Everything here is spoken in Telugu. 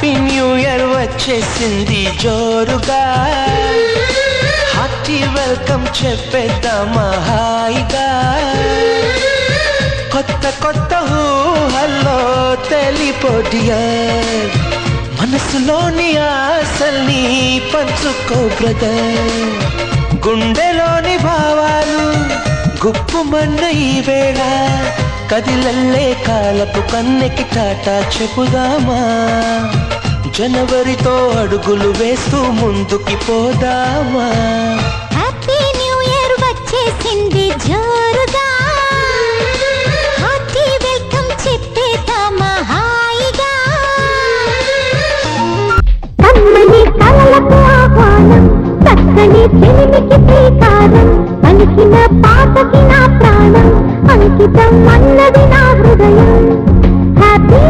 హ్యాపీ న్యూ ఇయర్ వచ్చేసింది జోరుగా, హార్టీ వెల్కమ్ చెప్పేద్దామా హాయిగా. కొత్త కొత్త ఊహల్లో తెలిపోడియర్, మనసులోని ఆశల్ని పంచుకో బ్రదర్. గుండెలోని భావాలు గుప్పుమన్న ఈ వేళ, కదిలల్లే కాలపు కన్నెకి టాటా చెప్పుదామా. జనవరితో అడుగులు వేస్తూ ముందుకి పోదామా. హ్యాపీ న్యూ ఇయర్ వచ్చేసింది జోరుగా, హార్టీ వెల్కమ్ చెప్పేద్దామా హాయిగా. కమ్మని కలలకు ఆహ్వానం, చక్కని చెలిమికి శ్రీకారం, పలికిన పాటకి నా ప్రాణం, అంకితం అన్నది నా హృదయం. హ్యాపీ